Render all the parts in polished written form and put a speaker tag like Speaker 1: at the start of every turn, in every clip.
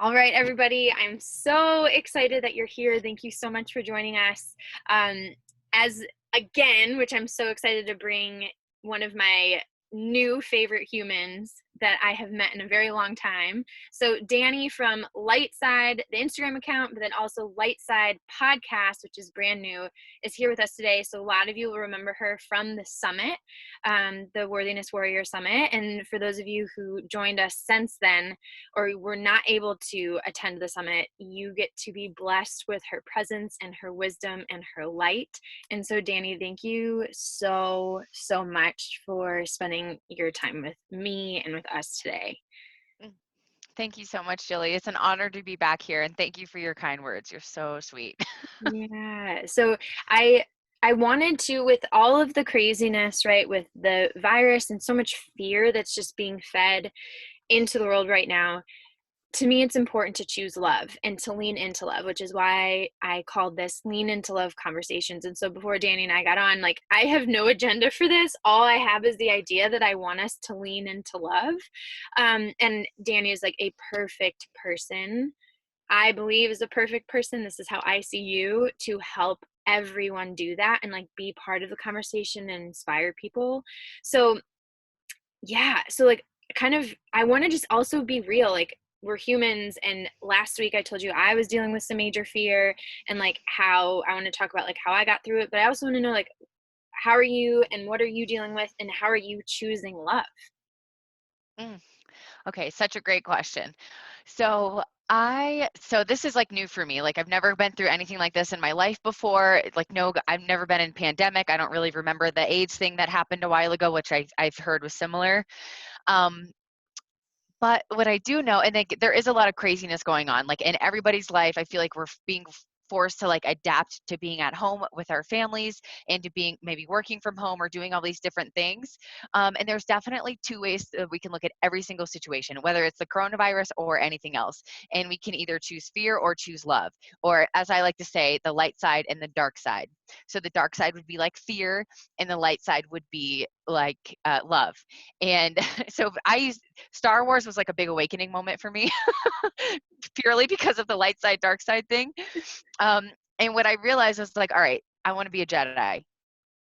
Speaker 1: All right, everybody. I'm so excited that you're here. Thank you so much for joining us. Um, as again, which I'm so excited to bring one of my new favorite humans that I have met in a very long time. So Dani from Light Psyde, the Instagram account, but then also Light Psyde podcast, which is brand new, is here with us today. So a lot of you will remember her from the summit, the Worthiness Warrior Summit. And for those of you who joined us since then, or were not able to attend the summit, you get to be blessed with her presence and her wisdom and her light. And so, Dani, thank you so, so much for spending your time with me and with us today.
Speaker 2: Mm. Thank you so much, Jilly. It's an honor to be back here, and thank you for your kind words. You're so sweet.
Speaker 1: Yeah. So I wanted to, with all of the craziness, right, with the virus and so much fear that's just being fed into the world right now, to me, it's important to choose love and to lean into love, which is why I called this Lean Into Love Conversations. And so before Dani and I got on, like, I have no agenda for this. All I have is the idea that I want us to lean into love. And Dani is like a perfect person. I believe is a perfect person. This is how I see you, to help everyone do that and like be part of the conversation and inspire people. So yeah, so like kind of I want to just also be real. Like, we're humans, and last week I told you I was dealing with some major fear, and like how I want to talk about like how I got through it, but I also want to know like how are you and what are you dealing with and how are you choosing love?
Speaker 2: Mm. Okay, such a great question. So this is like new for me. Like I've never been through anything like this in my life before. Like no, I've never been in pandemic. I don't really remember the AIDS thing that happened a while ago, which I've heard was similar. Um, But what I do know, and like there is a lot of craziness going on, like in everybody's life. I feel like we're being forced to like adapt to being at home with our families and to being maybe working from home or doing all these different things. And there's definitely two ways that we can look at every single situation, whether it's the coronavirus or anything else. And we can either choose fear or choose love, or as I like to say, the light side and the dark side. So the dark side would be like fear, and the light side would be like love. And so I use Star Wars was like a big awakening moment for me, purely because of the light side, dark side thing. Um, and what I realized was like, all right, I want to be a Jedi.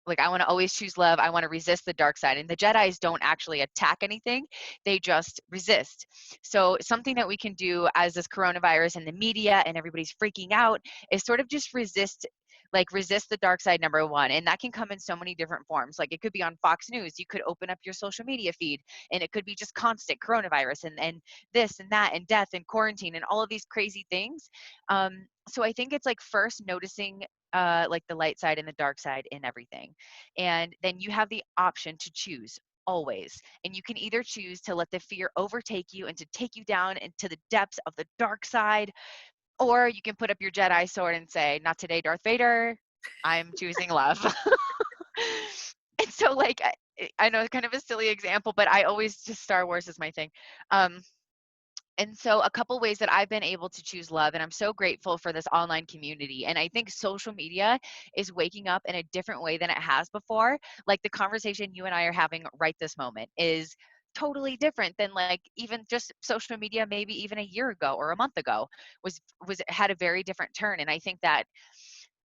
Speaker 2: Like I want to always choose love. I want to resist the dark side. And the Jedis don't actually attack anything; they just resist. So something that we can do as this coronavirus and the media and everybody's freaking out is sort of just resist. Like resist the dark side, number one. And that can come in so many different forms. Like it could be on Fox News. You could open up your social media feed and it could be just constant coronavirus and this and that and death and quarantine and all of these crazy things. So I think it's like first noticing like the light side and the dark side in everything. And then you have the option to choose always. And you can either choose to let the fear overtake you and to take you down into the depths of the dark side, or you can put up your Jedi sword and say, not today, Darth Vader. I'm choosing love. And so, like, I know it's kind of a silly example, but I always just Star Wars is my thing. Um, and so a couple ways that I've been able to choose love, and I'm so grateful for this online community. And I think social media is waking up in a different way than it has before. Like the conversation you and I are having right this moment is totally different than like even just social media maybe even a year ago or a month ago was had a very different turn. And I think that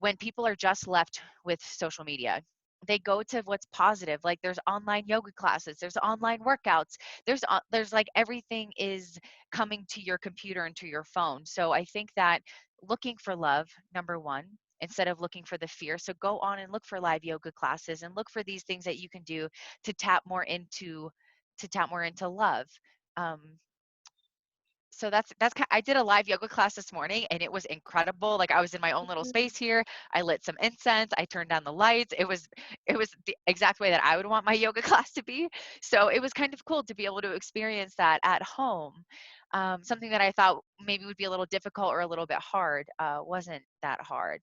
Speaker 2: when people are just left with social media, they go to what's positive. Like there's online yoga classes, there's online workouts, there's like everything is coming to your computer and to your phone. So I think that looking for love, number one, instead of looking for the fear. So go on and look for live yoga classes and look for these things that you can do to tap more into love. Um, so I did a live yoga class this morning and it was incredible. Like I was in my own little space here. I lit some incense, I turned down the lights. It was the exact way that I would want my yoga class to be. So it was kind of cool to be able to experience that at home. Something that I thought maybe would be a little difficult or a little bit hard wasn't that hard.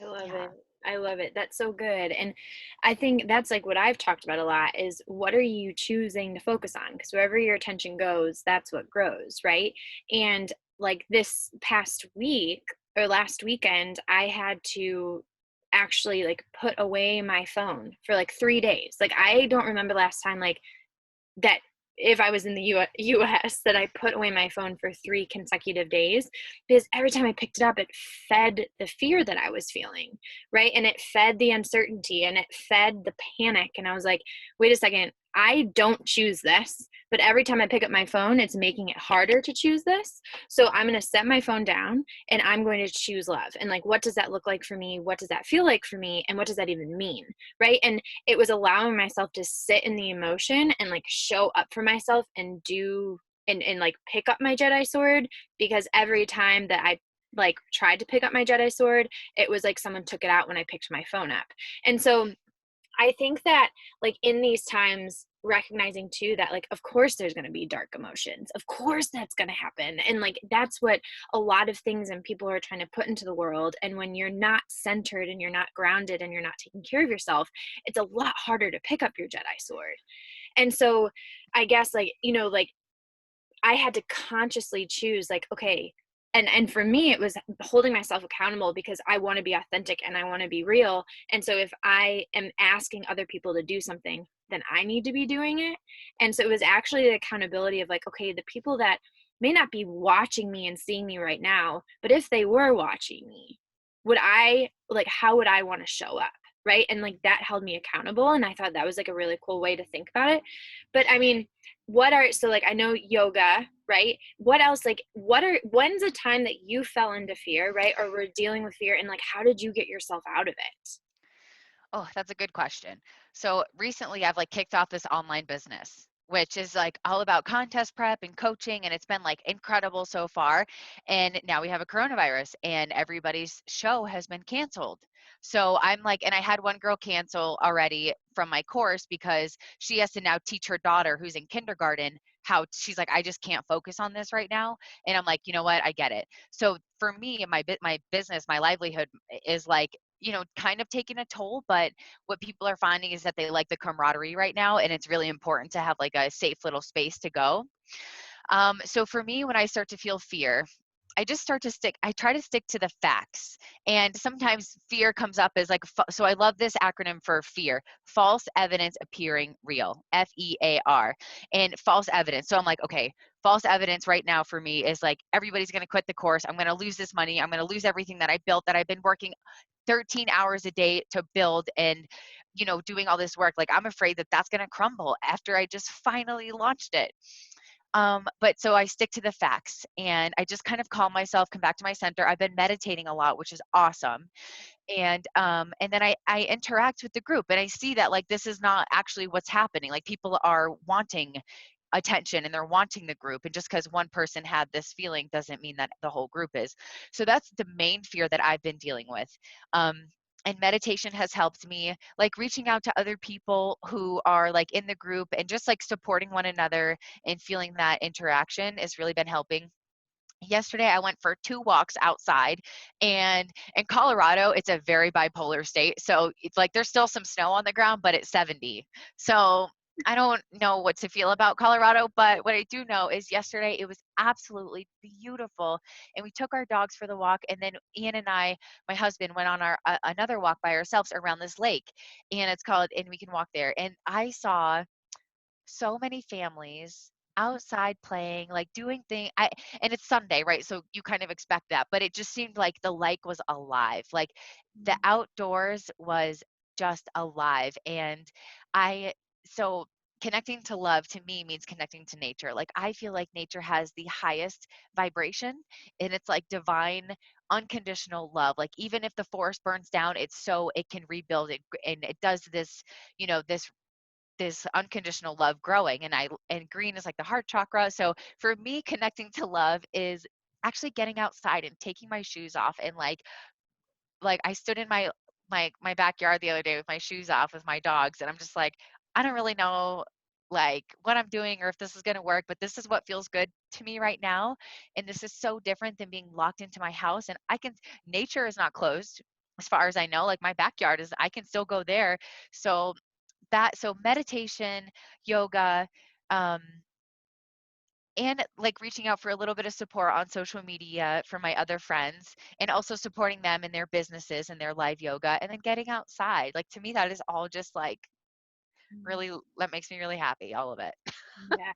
Speaker 1: I love it.
Speaker 2: Yeah.
Speaker 1: I love it. That's so good. And I think that's like what I've talked about a lot is what are you choosing to focus on? Because wherever your attention goes, that's what grows, right? And like this past week or last weekend, I had to actually like put away my phone for like 3 days. Like I don't remember last time like that if I was in the US, that I put away my phone for 3 consecutive days, because every time I picked it up, it fed the fear that I was feeling, right? And it fed the uncertainty and it fed the panic. And I was like, wait a second, I don't choose this, but every time I pick up my phone, it's making it harder to choose this. So I'm going to set my phone down and I'm going to choose love. And like, what does that look like for me? What does that feel like for me? And what does that even mean? Right. And it was allowing myself to sit in the emotion and like show up for myself and do and like pick up my Jedi sword, because every time that I like tried to pick up my Jedi sword, it was like someone took it out when I picked my phone up. And so I think that like in these times, recognizing too that like of course there's going to be dark emotions, of course that's going to happen, and like that's what a lot of things and people are trying to put into the world. And when you're not centered and you're not grounded and you're not taking care of yourself, it's a lot harder to pick up your Jedi sword. And so I guess like, you know, like I had to consciously choose like, okay, and for me it was holding myself accountable, because I want to be authentic and I want to be real. And so if I am asking other people to do something, then I need to be doing it. And so it was actually the accountability of like, okay, the people that may not be watching me and seeing me right now, but if they were watching me, would I like, how would I want to show up? Right. And like that held me accountable. And I thought that was like a really cool way to think about it. But I mean, what are, so like I know yoga, right? What else, like what are, when's a time that you fell into fear, right? Or were dealing with fear, and like how did you get yourself out of it?
Speaker 2: Oh, that's a good question. So recently I've like kicked off this online business, which is like all about contest prep and coaching. And it's been like incredible so far. And now we have a coronavirus and everybody's show has been canceled. So I'm like, and I had one girl cancel already from my course because she has to now teach her daughter who's in kindergarten how, she's like, I just can't focus on this right now. And I'm like, you know what? I get it. So for me, my business, my livelihood is like, kind of taking a toll, but what people are finding is that they like the camaraderie right now, and it's really important to have like a safe little space to go. So for me, when I start to feel fear, I try to stick to the facts. And sometimes fear comes up as like, so I love this acronym for fear: false evidence appearing real, FEAR, and false evidence. So I'm like, okay, false evidence right now for me is like, everybody's going to quit the course. I'm going to lose this money. I'm going to lose everything that I built, that I've been working 13 hours a day to build, and doing all this work. Like, I'm afraid that that's going to crumble after I just finally launched it. But so I stick to the facts and I just kind of calm myself, come back to my center. I've been meditating a lot, which is awesome. And then I interact with the group and I see that like this is not actually what's happening. Like, people are wanting attention and they're wanting the group, and just because one person had this feeling doesn't mean that the whole group is. So that's the main fear that I've been dealing with. And meditation has helped me, like reaching out to other people who are like in the group and just like supporting one another and feeling that interaction has really been helping. Yesterday I went for 2 walks outside, and in Colorado it's a very bipolar state. So it's like there's still some snow on the ground, but it's 70. So I don't know what to feel about Colorado, but what I do know is yesterday it was absolutely beautiful, and we took our dogs for the walk, and then Ian and I, my husband, went on our another walk by ourselves around this lake, and it's called, and we can walk there. And I saw so many families outside playing, like doing things. And it's Sunday, right? So you kind of expect that, but it just seemed like the lake was alive. Like the outdoors was just alive. And I, so connecting to love to me means connecting to nature. Like, I feel like nature has the highest vibration, and it's like divine unconditional love. Like, even if the forest burns down, it's so it can rebuild it, and it does this, this unconditional love growing. And green is like the heart chakra. So for me, connecting to love is actually getting outside and taking my shoes off, and like I stood in my backyard the other day with my shoes off with my dogs, and I'm just like, I don't really know like what I'm doing or if this is going to work, but this is what feels good to me right now. And this is so different than being locked into my house. And nature is not closed as far as I know. Like, my backyard is, I can still go there. So so meditation, yoga, um, and like reaching out for a little bit of support on social media for my other friends, and also supporting them in their businesses and their live yoga, and then getting outside. Like, to me, that is all just like really, that makes me really happy, all of it.
Speaker 1: Yeah.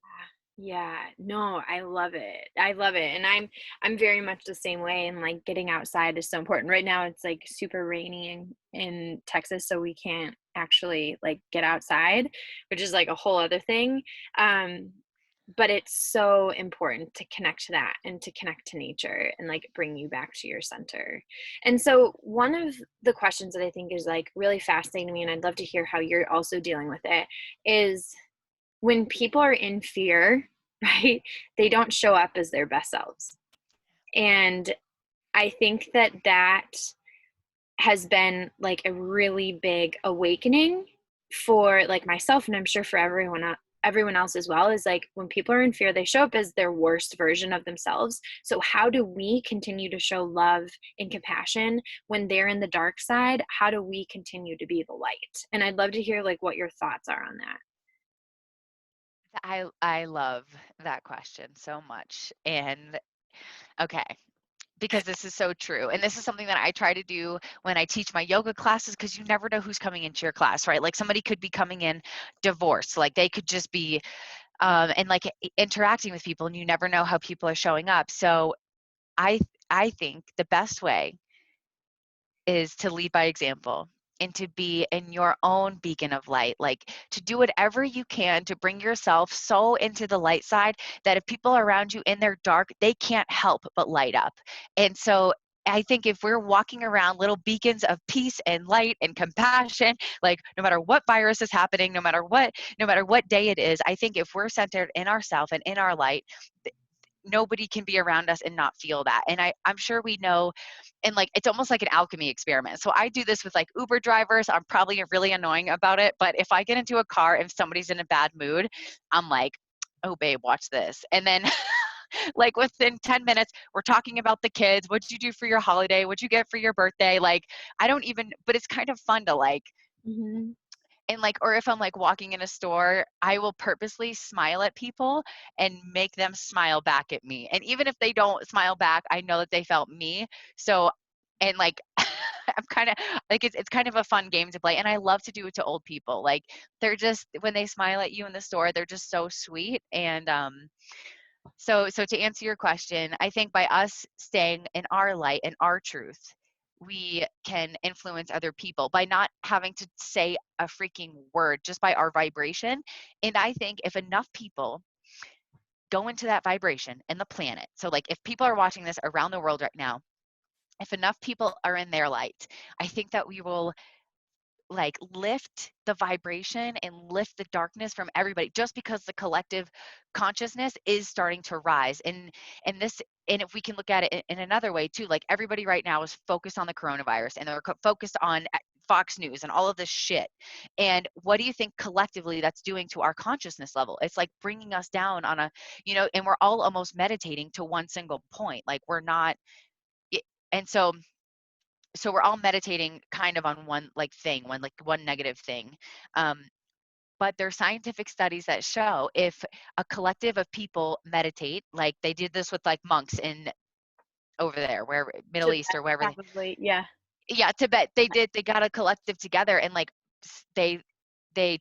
Speaker 1: Yeah. No, I love it. I love it. And I'm very much the same way, and like getting outside is so important. Right now it's like super rainy in Texas, so we can't actually like get outside, which is like a whole other thing. Um but it's so important to connect to that and to connect to nature and like bring you back to your center. And so one of the questions that I think is like really fascinating to me, and I'd love to hear how you're also dealing with it, is when people are in fear, right, they don't show up as their best selves. And I think that that has been like a really big awakening for like myself, and I'm sure for everyone else as well, is like when people are in fear, they show up as their worst version of themselves. So how do we continue to show love and compassion when they're in the dark side? How do we continue to be the light? And I'd love to hear like what your thoughts are on that.
Speaker 2: I love that question so much. And okay, because this is so true. And this is something that I try to do when I teach my yoga classes, because you never know who's coming into your class, right? Like somebody could be coming in divorced, like they could just be and like interacting with people, and you never know how people are showing up. So I I think the best way is to lead by example and to be in your own beacon of light, like to do whatever you can to bring yourself so into the light side that if people are around you in their dark, they can't help but light up. And so I think if we're walking around little beacons of peace and light and compassion, like no matter what virus is happening, no matter what day it is, I think if we're centered in ourselves and in our light, nobody can be around us and not feel that. And I'm sure we know, and like it's almost like an alchemy experiment. So I do this with like Uber drivers. I'm probably really annoying about it, but if I get into a car and somebody's in a bad mood, I'm like, oh babe, watch this. And then like within 10 minutes, we're talking about the kids. What'd you do for your holiday? What'd you get for your birthday? Like, I don't even, but it's kind of fun to like,
Speaker 1: Mm-hmm.
Speaker 2: and like, or if I'm like walking in a store, I will purposely smile at people and make them smile back at me. And even if they don't smile back, I know that they felt me. So, and like, I'm kind of like, it's kind of a fun game to play. And I love to do it to old people. Like, they're just, when they smile at you in the store, they're just so sweet. And, so to answer your question, I think by us staying in our light and our truth, we can influence other people by not having to say a freaking word, just by our vibration. And I think if enough people go into that vibration and the planet, so like if people are watching this around the world right now, if enough people are in their light, I think that we will like lift the vibration and lift the darkness from everybody, just because the collective consciousness is starting to rise. And this, and if we can look at it in another way too, like everybody right now is focused on the coronavirus, and they're focused on Fox News and all of this shit. And what do you think collectively that's doing to our consciousness level? It's like bringing us down on a, and we're all almost meditating to one single point. Like we're not, and so we're all meditating kind of on one like thing, one negative thing. um, but there's scientific studies that show if a collective of people meditate, like they did this with like monks in over there, where Middle East
Speaker 1: Tibet,
Speaker 2: or wherever
Speaker 1: probably. Yeah.
Speaker 2: yeah, Tibet, they got a collective together, and like they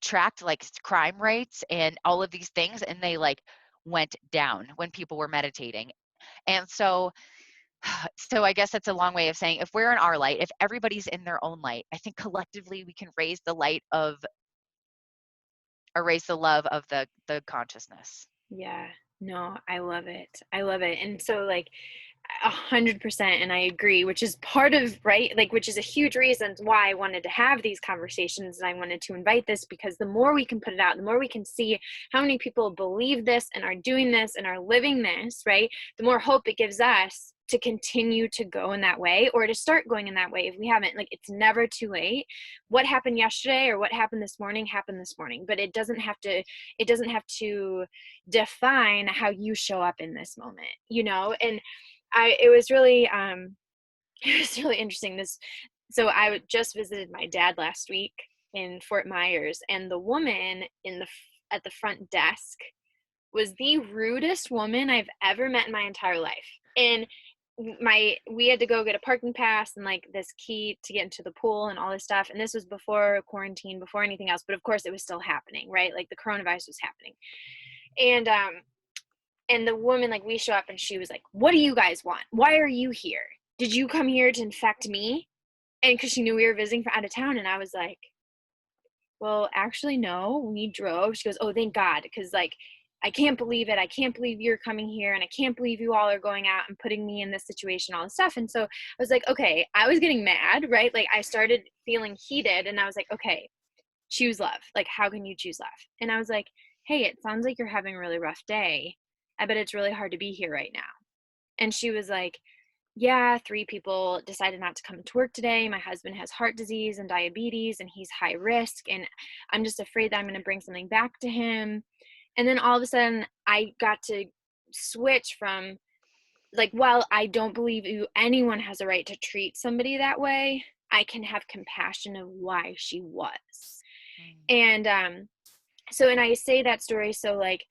Speaker 2: tracked like crime rates and all of these things, and they like went down when people were meditating. And so I guess that's a long way of saying if we're in our light, if everybody's in their own light, I think collectively we can raise the light of, or raise the love of the consciousness.
Speaker 1: Yeah. No, I love it. I love it. And so like 100%, and I agree, which is part of, right, like which is a huge reason why I wanted to have these conversations, and I wanted to invite this, because the more we can put it out, the more we can see how many people believe this and are doing this and are living this, right, the more hope it gives us to continue to go in that way, or to start going in that way if we haven't. Like, it's never too late. What happened yesterday or what happened this morning happened this morning, but it doesn't have to define how you show up in this moment, and it was really it was really interesting. So I just visited my dad last week in Fort Myers, and the woman at the front desk was the rudest woman I've ever met in my entire life. And we had to go get a parking pass and like this key to get into the pool and all this stuff. And this was before quarantine, before anything else. But of course, it was still happening, right? Like the coronavirus was happening. And the woman, like, we show up and she was like, "What do you guys want? Why are you here? Did you come here to infect me?" And because she knew we were visiting from out of town, and I was like, "Well, actually, no, we drove." She goes, "Oh, thank God, because like I can't believe it. I can't believe you're coming here, and I can't believe you all are going out and putting me in this situation, all this stuff." And so I was like, okay, I was getting mad, right? Like I started feeling heated, and I was like, okay, choose love. Like, how can you choose love? And I was like, hey, it sounds like you're having a really rough day. I bet it's really hard to be here right now. And she was like, yeah, 3 people decided not to come to work today. My husband has heart disease and diabetes, and he's high risk. And I'm just afraid that I'm going to bring something back to him. And then all of a sudden, I got to switch from like, well, I don't believe anyone has a right to treat somebody that way. I can have compassion of why she was.
Speaker 2: Mm.
Speaker 1: And so, and I say that story so like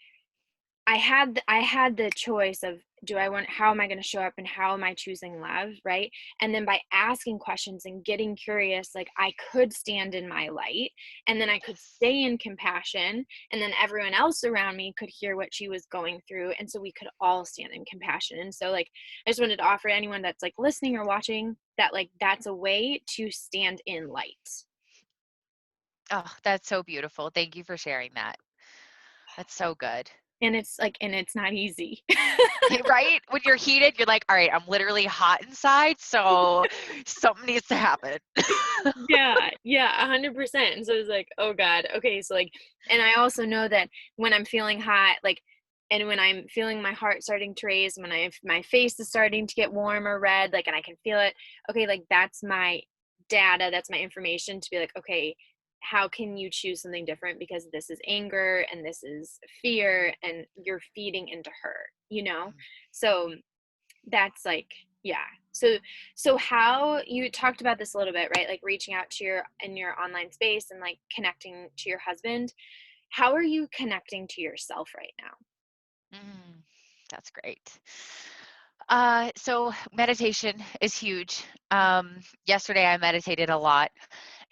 Speaker 1: I had the choice of, do I want, how am I going to show up and how am I choosing love, right? And then by asking questions and getting curious, like I could stand in my light, and then I could
Speaker 2: Yes.
Speaker 1: stay in compassion, and then everyone else around me could hear what she was going through, and so we could all stand in compassion. And so like I just wanted to offer anyone that's like listening or watching that like that's a way to stand in light.
Speaker 2: Oh, that's so beautiful. Thank you for sharing that. That's so good.
Speaker 1: And it's like, and it's not easy.
Speaker 2: Right? When you're heated, you're like, all right, I'm literally hot inside, so something needs to happen.
Speaker 1: Yeah, yeah, 100%. And so it's like, oh God, okay, so like, and I also know that when I'm feeling hot, like, and when I'm feeling my heart starting to raise, when my face is starting to get warm or red, like, and I can feel it, okay, like that's my data, that's my information to be like, okay, how can you choose something different? Because this is anger and this is fear, and you're feeding into her, you know? So that's like, yeah. So how you talked about this a little bit, right? Like reaching out to your in your online space and like connecting to your husband. How are you connecting to yourself right now?
Speaker 2: Mm, that's great. So meditation is huge. Yesterday I meditated a lot,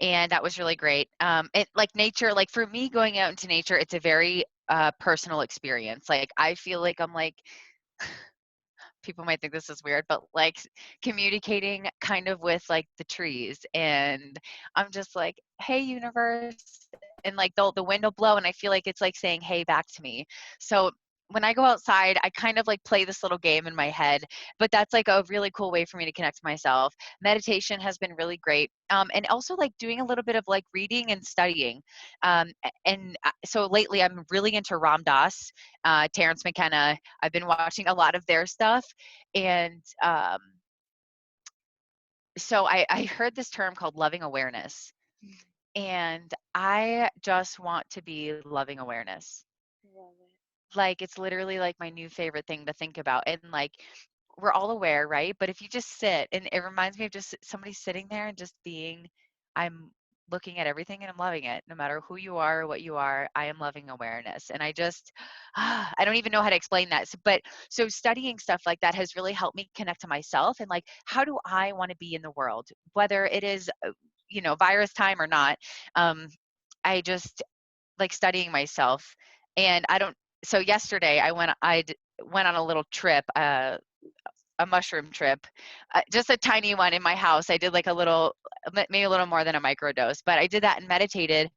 Speaker 2: and that was really great. It like nature, like for me, going out into nature, it's a very personal experience. Like I feel like I'm like, people might think this is weird, but like communicating kind of with like the trees, and I'm just like, hey universe, and like the wind will blow, and I feel like it's like saying hey back to me. So when I go outside, I kind of like play this little game in my head, but that's like a really cool way for me to connect to myself. Meditation has been really great. And also like doing a little bit of like reading and studying. So lately I'm really into Ram Dass, Terrence McKenna. I've been watching a lot of their stuff. And so I heard this term called loving awareness. And I just want to be loving awareness.
Speaker 1: Love it.
Speaker 2: Like it's literally like my new favorite thing to think about. And like we're all aware, right? But if you just sit, and it reminds me of just somebody sitting there and just being, I'm looking at everything and I'm loving it. No matter who you are or what you are, I am loving awareness. And I just, I don't even know how to explain that. But so studying stuff like that has really helped me connect to myself and like, how do I want to be in the world? Whether it is, virus time or not. Um, I just like studying myself. And I don't, so yesterday went on a little trip, a mushroom trip, just a tiny one in my house. I did like a little, maybe a little more than a microdose, but I did that and meditated.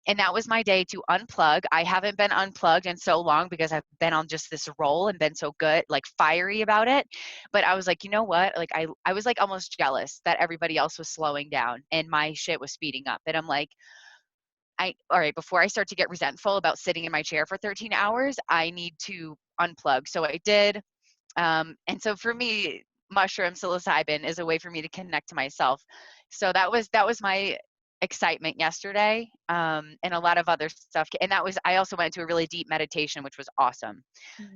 Speaker 2: And that was my day to unplug. I haven't been unplugged in so long because I've been on just this roll and been so good, like fiery about it. But I was like, you know what? Like I was like almost jealous that everybody else was slowing down and my shit was speeding up. And I'm like, all right, before I start to get resentful about sitting in my chair for 13 hours, I need to unplug. So I did. And so for me, mushroom psilocybin is a way for me to connect to myself. So that was my excitement yesterday, and a lot of other stuff. And I also went to a really deep meditation, which was awesome.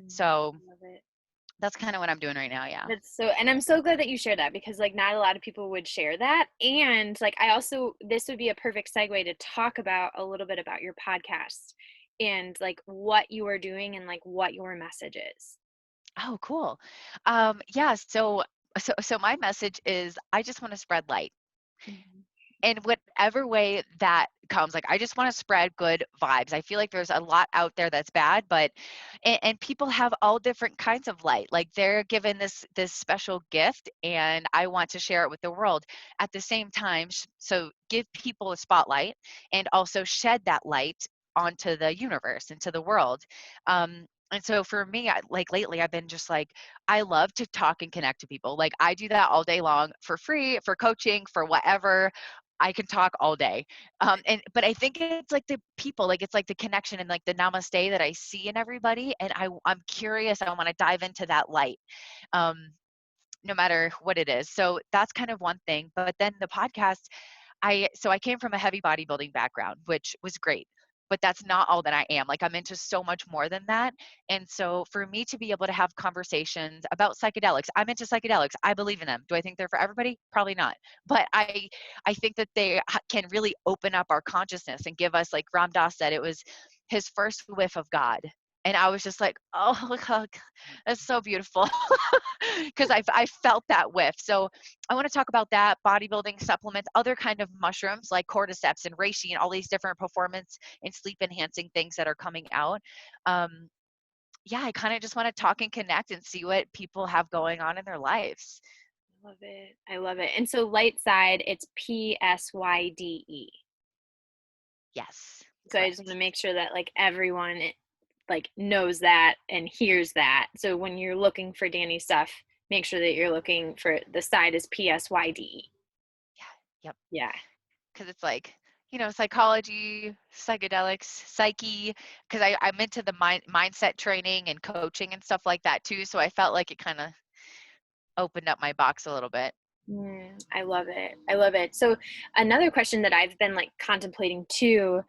Speaker 2: So
Speaker 1: Love it.
Speaker 2: that's kind of what I'm doing right now. Yeah.
Speaker 1: That's so, and I'm so glad that you share that, because like not a lot of people would share that. And like I also, this would be a perfect segue to talk about a little bit about your podcast and like what you are doing and like what your message is.
Speaker 2: Oh, cool. Yeah. So So my message is I just want to spread light
Speaker 1: Mhm.
Speaker 2: in whatever way that comes. Like, I just want to spread good vibes. I feel like there's a lot out there that's bad, but and people have all different kinds of light. Like, they're given this special gift, and I want to share it with the world at the same time. So give people a spotlight and also shed that light onto the universe, into the world. And so for me, like lately, I've been just like, I love to talk and connect to people. Like, I do that all day long for free, for coaching, for whatever. I can talk all day. And but I think it's like the people, like it's like the connection and like the namaste that I see in everybody. And I'm curious. I want to dive into that light. Um, no matter what it is. So that's kind of one thing. But then the podcast, I came from a heavy bodybuilding background, which was great. But that's not all that I am. Like, I'm into so much more than that. And so for me to be able to have conversations about psychedelics, I'm into psychedelics. I believe in them. Do I think they're for everybody? Probably not. But I think that they can really open up our consciousness and give us, like Ram Dass said, it was his first whiff of God. And I was just like, oh, God, that's so beautiful. Because I felt that whiff. So I want to talk about that, bodybuilding supplements, other kind of mushrooms like cordyceps and reishi and all these different performance and sleep enhancing things that are coming out. Um, yeah, I kind of just want to talk and connect and see what people have going on in their lives.
Speaker 1: I love it. I love it. And so Light Psyde, it's Psyde.
Speaker 2: Yes,
Speaker 1: So I just want
Speaker 2: correct.
Speaker 1: to make sure that like everyone like knows that and hears that. So when you're looking for Dani stuff, make sure that you're looking for the side is Psyde.
Speaker 2: Yeah, yep.
Speaker 1: Yeah.
Speaker 2: Because it's like, psychology, psychedelics, psyche. Because I'm into the mindset training and coaching and stuff like that too. So I felt like it kind of opened up my box a little bit.
Speaker 1: I love it. I love it. So another question that I've been like contemplating too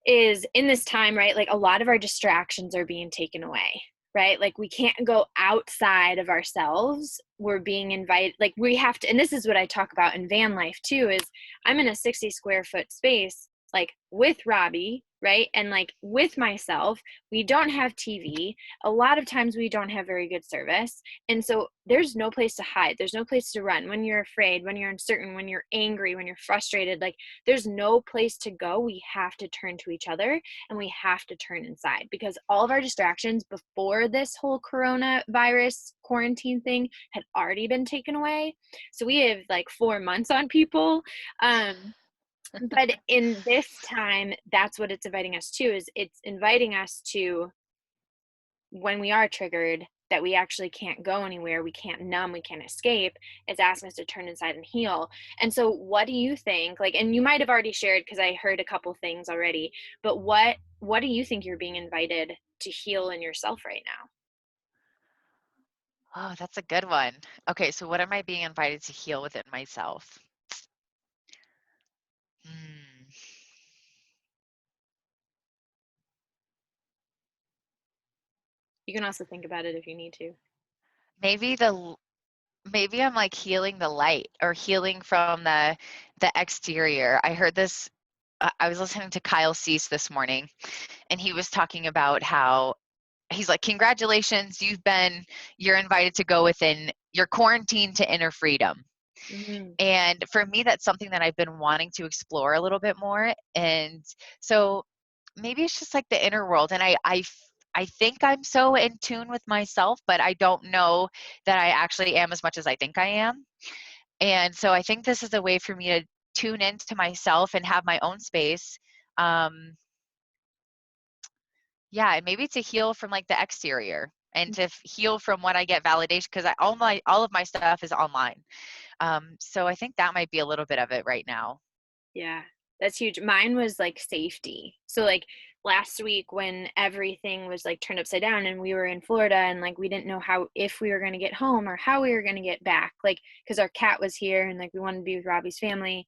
Speaker 1: is in this time, right? Like a lot of our distractions are being taken away, right? Like we can't go outside of ourselves. We're being invited, like we have to, and this is what I talk about in van life too, is I'm in a 60 square foot space, like with Robbie, right? And like with myself, we don't have TV. A lot of times we don't have very good service. And so there's no place to hide. There's no place to run when you're afraid, when you're uncertain, when you're angry, when you're frustrated. Like there's no place to go. We have to turn to each other and we have to turn inside because all of our distractions before this whole coronavirus quarantine thing had already been taken away. So we have like 4 months on people. But in this time, that's what it's inviting us to, is it's inviting us to, when we are triggered, that we actually can't go anywhere, we can't numb, we can't escape. It's asking us to turn inside and heal. And so what do you think, like, and you might have already shared because I heard a couple things already, but what do you think you're being invited to heal in yourself right now?
Speaker 2: Oh, that's a good one. Okay, so what am I being invited to heal within myself? Hmm.
Speaker 1: You can also think about it if you need to.
Speaker 2: Maybe maybe I'm like healing the light or healing from the exterior. I heard this. I was listening to Kyle Cease this morning, and he was talking about how he's like, "Congratulations, you're invited to go within your quarantine to inner freedom."
Speaker 1: Mm-hmm.
Speaker 2: And for me, that's something that I've been wanting to explore a little bit more. And so maybe it's just like the inner world. And I think I'm so in tune with myself, but I don't know that I actually am as much as I think I am. And so I think this is a way for me to tune into myself and have my own space. Um, yeah, and maybe to heal from like the exterior and to heal from what I get validation because all of my stuff is online. So I think that might be a little bit of it right now.
Speaker 1: Yeah, that's huge. Mine was like safety. So like last week when everything was like turned upside down and we were in Florida and like we didn't know how if we were going to get home or how we were going to get back, like because our cat was here and like we wanted to be with Robbie's family,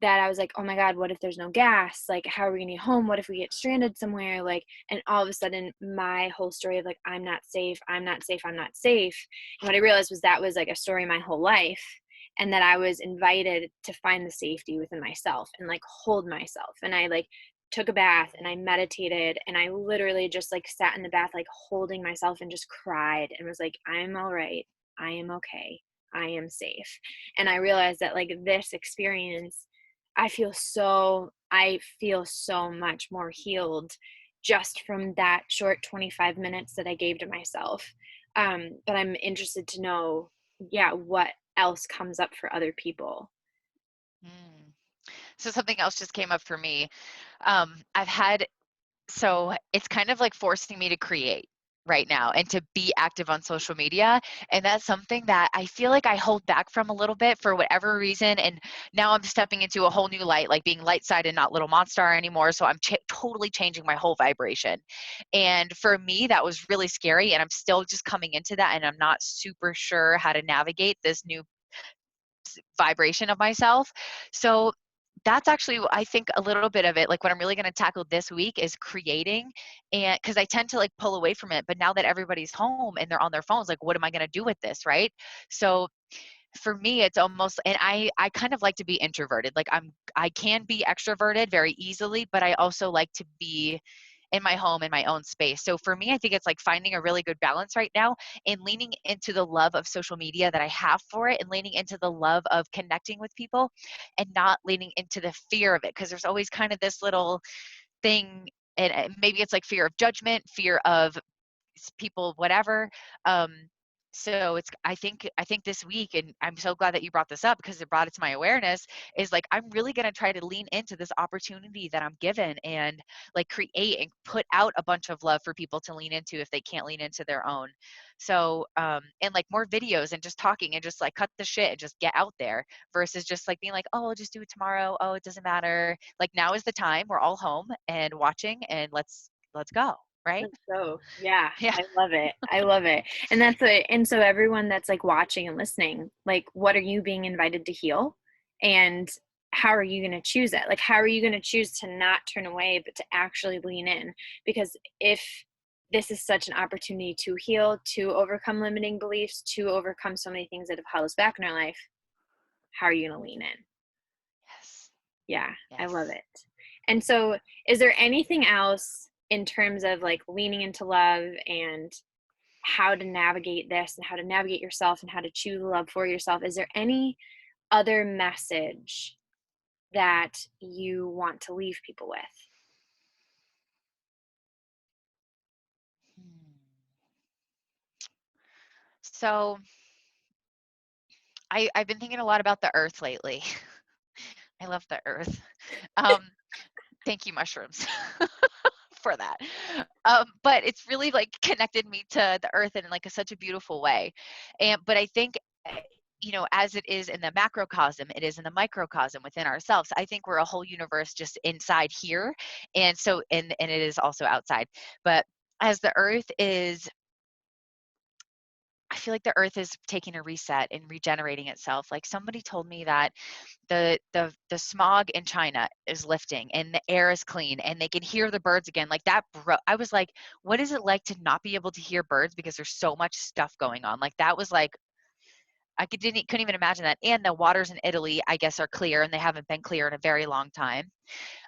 Speaker 1: that I was like, oh my God, what if there's no gas? Like, how are we gonna get home? What if we get stranded somewhere? Like, and all of a sudden, my whole story of like, I'm not safe, I'm not safe, I'm not safe. And what I realized was that was like a story my whole life. And that I was invited to find the safety within myself and like hold myself. And I like took a bath and I meditated and I literally just like sat in the bath, like holding myself and just cried and was like, I'm all right. I am okay. I am safe. And I realized that like this experience, I feel so much more healed just from that short 25 minutes that I gave to myself. But I'm interested to know, yeah, what else comes up for other people.
Speaker 2: Mm. So something else just came up for me. I've had So it's kind of like forcing me to create right now and to be active on social media. And that's something that I feel like I hold back from a little bit for whatever reason. And now I'm stepping into a whole new light, like being light side and not little monster anymore. So I'm totally changing my whole vibration. And for me, that was really scary. And I'm still just coming into that. And I'm not super sure how to navigate this new vibration of myself. So that's actually, I think, a little bit of it. Like what I'm really going to tackle this week is creating, and because I tend to like pull away from it. But now that everybody's home and they're on their phones, like, what am I going to do with this, right? So for me, it's almost, and I kind of like to be introverted. Like I can be extroverted very easily, but I also like to be in my home, in my own space. So for me, I think it's like finding a really good balance right now and leaning into the love of social media that I have for it, and leaning into the love of connecting with people, and not leaning into the fear of it. Cause there's always kind of this little thing, and maybe it's like fear of judgment, fear of people, whatever. um so it's, I think this week, and I'm so glad that you brought this up because it brought it to my awareness, is like I'm really going to try to lean into this opportunity that I'm given, and like create and put out a bunch of love for people to lean into if they can't lean into their own. So and like more videos and just talking and just like cut the shit and just get out there, versus just like being like, oh, I'll just do it tomorrow, oh, it doesn't matter. Like now is the time, we're all home and watching, and let's go, right?
Speaker 1: Let's go. Yeah,
Speaker 2: Yeah.
Speaker 1: I love it. I love it. And that's it. And so everyone that's like watching and listening, like what are you being invited to heal? And how are you going to choose it? Like how are you going to choose to not turn away but to actually lean in? Because if this is such an opportunity to heal, to overcome limiting beliefs, to overcome so many things that have held us back in our life, how are you going to lean in?
Speaker 2: Yes.
Speaker 1: Yeah, I love
Speaker 2: Yes.
Speaker 1: it. And so, is there anything else in terms of like leaning into love and how to navigate this and how to navigate yourself and how to choose love for yourself? Is there any other message that you want to leave people with?
Speaker 2: Hmm. So I've been thinking a lot about the earth lately. I love the earth. Um, Thank you, mushrooms, for that. But it's really like connected me to the earth in like such a beautiful way. And but I think as it is in the macrocosm, it is in the microcosm within ourselves. I think we're a whole universe just inside here, and so and it is also outside. But as the earth is, I feel like the earth is taking a reset and regenerating itself. Like somebody told me that the smog in China is lifting and the air is clean and they can hear the birds again. Like that, I was like, what is it like to not be able to hear birds because there's so much stuff going on? Like that was like couldn't even imagine that. And the waters in Italy, I guess, are clear, and they haven't been clear in a very long time.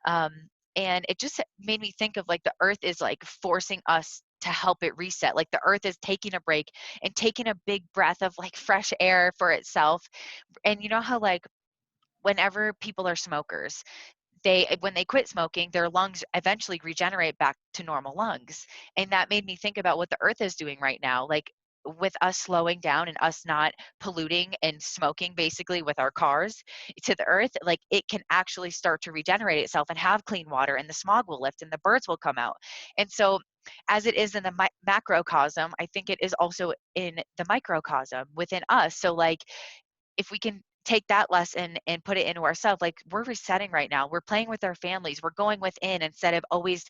Speaker 2: Um, and it just made me think of like the earth is like forcing us to help it reset. Like the earth is taking a break and taking a big breath of like fresh air for itself. And you know how like whenever people are smokers, they when they quit smoking, their lungs eventually regenerate back to normal lungs. And that made me think about what the earth is doing right now, like with us slowing down and us not polluting and smoking basically with our cars to the earth. Like it can actually start to regenerate itself and have clean water, and the smog will lift and the birds will come out. And so as it is in the macrocosm, I think it is also in the microcosm within us. So like if we can take that lesson and put it into ourselves, like we're resetting right now, we're playing with our families, we're going within instead of always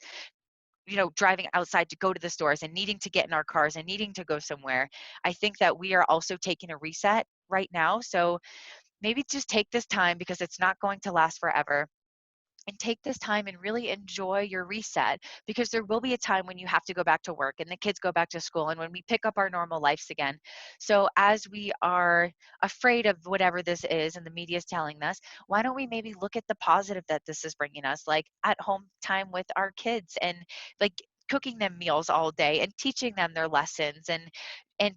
Speaker 2: driving outside to go to the stores and needing to get in our cars and needing to go somewhere. I think that we are also taking a reset right now. So maybe just take this time, because it's not going to last forever, and take this time and really enjoy your reset, because there will be a time when you have to go back to work and the kids go back to school and when we pick up our normal lives again. So as we are afraid of whatever this is and the media is telling us, why don't we maybe look at the positive that this is bringing us, like at home time with our kids, and like cooking them meals all day and teaching them their lessons, and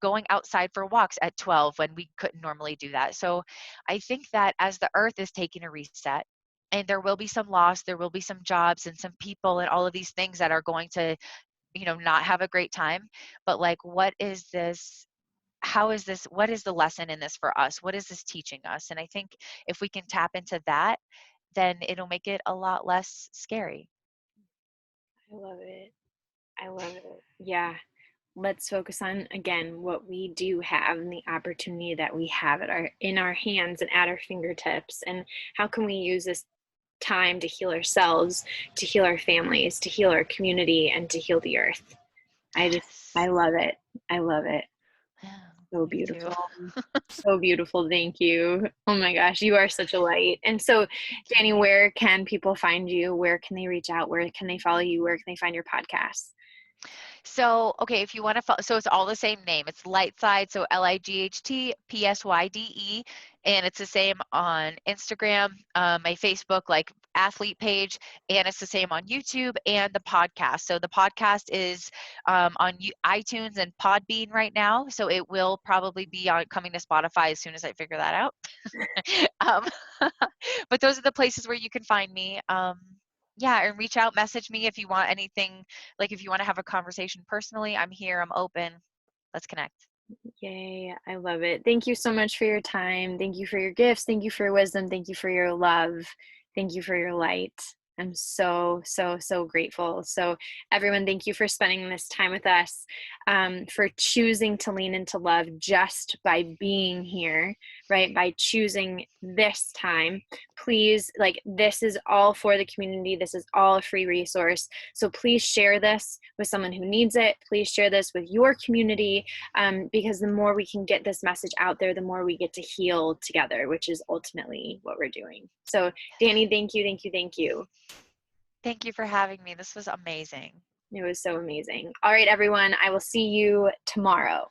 Speaker 2: going outside for walks at 12 when we couldn't normally do that. So I think that as the earth is taking a reset, and there will be some loss, there will be some jobs and some people and all of these things that are going to, not have a great time. But like, what is this? How is this? What is the lesson in this for us? What is this teaching us? And I think if we can tap into that, then it'll make it a lot less scary.
Speaker 1: I love it. I love it. Yeah. Let's focus on again what we do have and the opportunity that we have at our in our hands and at our fingertips, and how can we use this time to heal ourselves, to heal our families, to heal our community, and to heal the earth. I
Speaker 2: Yes.
Speaker 1: love it. I love it.
Speaker 2: Yeah,
Speaker 1: So
Speaker 2: me too.
Speaker 1: beautiful. So beautiful. Thank you. Oh my gosh, you are such a light. And so,
Speaker 2: Thank
Speaker 1: Dani,
Speaker 2: you.
Speaker 1: where can people find you? Where can they reach out? Where can they follow you? Where can they find your podcast?
Speaker 2: So, okay, if you want to follow, so it's all the same name. It's Light Psyde, so LIGHT PSYDE, and it's the same on Instagram, my Facebook, like athlete page, and it's the same on YouTube and the podcast. So the podcast is on iTunes and Podbean right now, so it will probably be on coming to Spotify as soon as I figure that out. um, but those are the places where you can find me. Yeah, and reach out, message me if you want anything, like if you want to have a conversation personally. I'm here, I'm open. Let's connect.
Speaker 1: Yay, I love it. Thank you so much for your time. Thank you for your gifts. Thank you for your wisdom. Thank you for your love. Thank you for your light. I'm so, so, so grateful. So, everyone, thank you for spending this time with us, for choosing to lean into love just by being here, right? By choosing this time. Please, like, this is all for the community. This is all a free resource. So, please share this with someone who needs it. Please share this with your community, because the more we can get this message out there, the more we get to heal together, which is ultimately what we're doing. So, Dani, thank you, thank you, thank you.
Speaker 2: Thank you for having me. This was amazing.
Speaker 1: It was so amazing. All right, everyone, I will see you tomorrow.